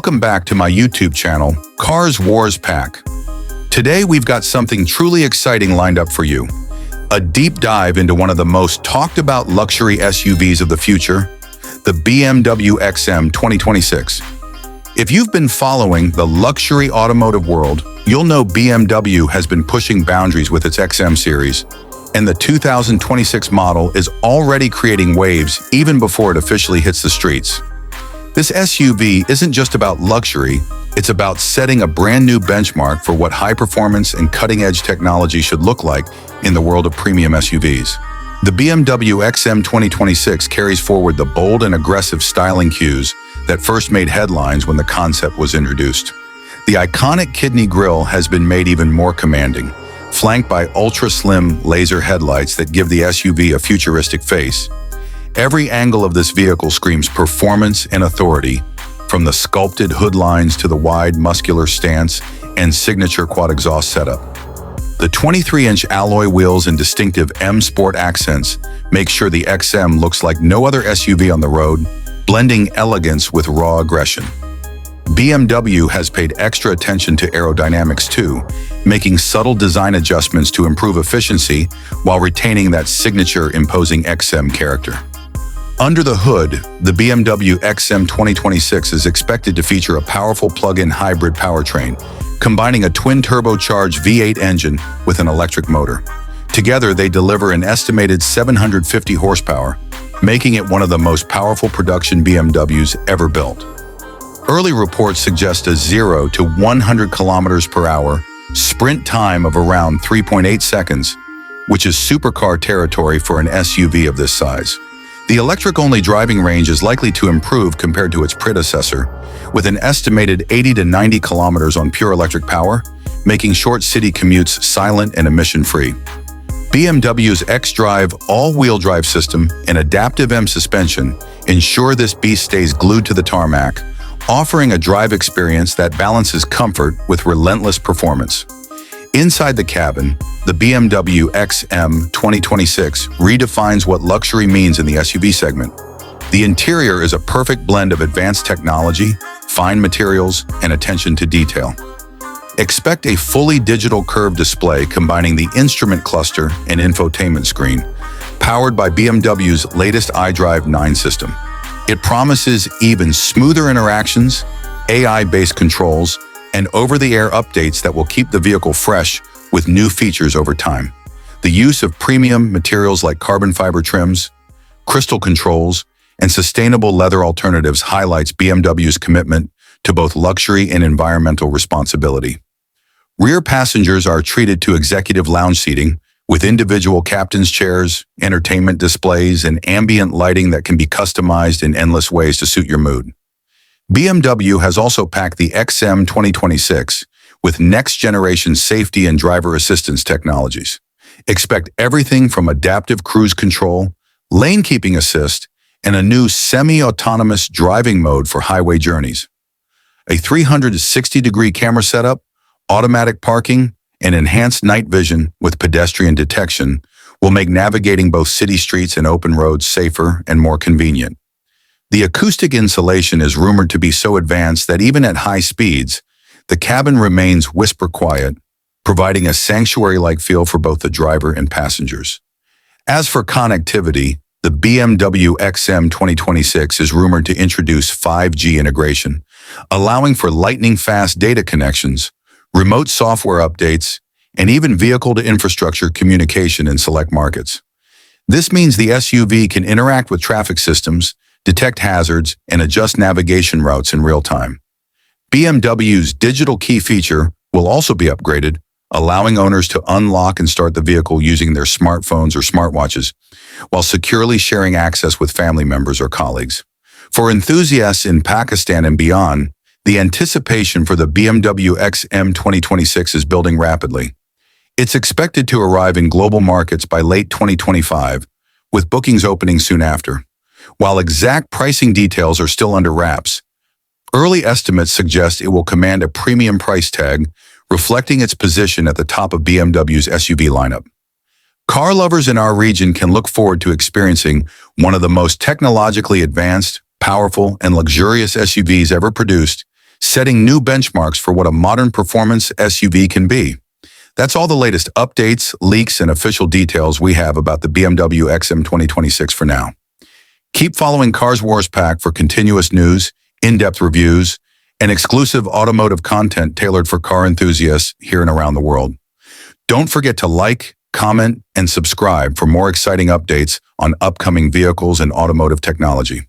Welcome back to my YouTube channel, Cars Wars Pack. Today we've got something truly exciting lined up for you. A deep dive into one of the most talked about luxury SUVs of the future, the BMW XM 2026. If you've been following the luxury automotive world, you'll know BMW has been pushing boundaries with its XM series, and the 2026 model is already creating waves even before it officially hits the streets. This SUV isn't just about luxury, it's about setting a brand new benchmark for what high performance and cutting-edge technology should look like in the world of premium SUVs. The BMW XM 2026 carries forward the bold and aggressive styling cues that first made headlines when the concept was introduced. The iconic kidney grille has been made even more commanding, flanked by ultra-slim laser headlights that give the SUV a futuristic face. Every angle of this vehicle screams performance and authority, from the sculpted hood lines to the wide, muscular stance and signature quad exhaust setup. The 23-inch alloy wheels and distinctive M Sport accents make sure the XM looks like no other SUV on the road, blending elegance with raw aggression. BMW has paid extra attention to aerodynamics too, making subtle design adjustments to improve efficiency while retaining that signature imposing XM character. Under the hood, the BMW XM 2026 is expected to feature a powerful plug-in hybrid powertrain, combining a twin-turbocharged V8 engine with an electric motor. Together, they deliver an estimated 750 horsepower, making it one of the most powerful production BMWs ever built. Early reports suggest a 0 to 100 kilometers per hour sprint time of around 3.8 seconds, which is supercar territory for an SUV of this size. The electric-only driving range is likely to improve compared to its predecessor, with an estimated 80 to 90 kilometers on pure electric power, making short city commutes silent and emission-free. BMW's xDrive all-wheel drive system and adaptive M suspension ensure this beast stays glued to the tarmac, offering a drive experience that balances comfort with relentless performance. Inside the cabin, the BMW XM 2026 redefines what luxury means in the SUV segment. The interior is a perfect blend of advanced technology, fine materials, and attention to detail. Expect a fully digital curved display combining the instrument cluster and infotainment screen, powered by BMW's latest iDrive 9 system. It promises even smoother interactions, AI-based controls, and over-the-air updates that will keep the vehicle fresh with new features over time. The use of premium materials like carbon fiber trims, crystal controls, and sustainable leather alternatives highlights BMW's commitment to both luxury and environmental responsibility. Rear passengers are treated to executive lounge seating with individual captain's chairs, entertainment displays, and ambient lighting that can be customized in endless ways to suit your mood. BMW has also packed the XM 2026 with next-generation safety and driver assistance technologies. Expect everything from adaptive cruise control, lane-keeping assist, and a new semi-autonomous driving mode for highway journeys. A 360-degree camera setup, automatic parking, and enhanced night vision with pedestrian detection will make navigating both city streets and open roads safer and more convenient. The acoustic insulation is rumored to be so advanced that even at high speeds, the cabin remains whisper quiet, providing a sanctuary-like feel for both the driver and passengers. As for connectivity, the BMW XM 2026 is rumored to introduce 5G integration, allowing for lightning-fast data connections, remote software updates, and even vehicle-to-infrastructure communication in select markets. This means the SUV can interact with traffic systems, detect hazards, and adjust navigation routes in real time. BMW's digital key feature will also be upgraded, allowing owners to unlock and start the vehicle using their smartphones or smartwatches, while securely sharing access with family members or colleagues. For enthusiasts in Pakistan and beyond, the anticipation for the BMW XM 2026 is building rapidly. It's expected to arrive in global markets by late 2025, with bookings opening soon after. While exact pricing details are still under wraps, early estimates suggest it will command a premium price tag, reflecting its position at the top of BMW's SUV lineup. Car lovers in our region can look forward to experiencing one of the most technologically advanced, powerful, and luxurious SUVs ever produced, setting new benchmarks for what a modern performance SUV can be. That's all the latest updates, leaks, and official details we have about the BMW XM 2026 for now. Keep following Cars Wars Pack for continuous news, in-depth reviews, and exclusive automotive content tailored for car enthusiasts here and around the world. Don't forget to like, comment, and subscribe for more exciting updates on upcoming vehicles and automotive technology.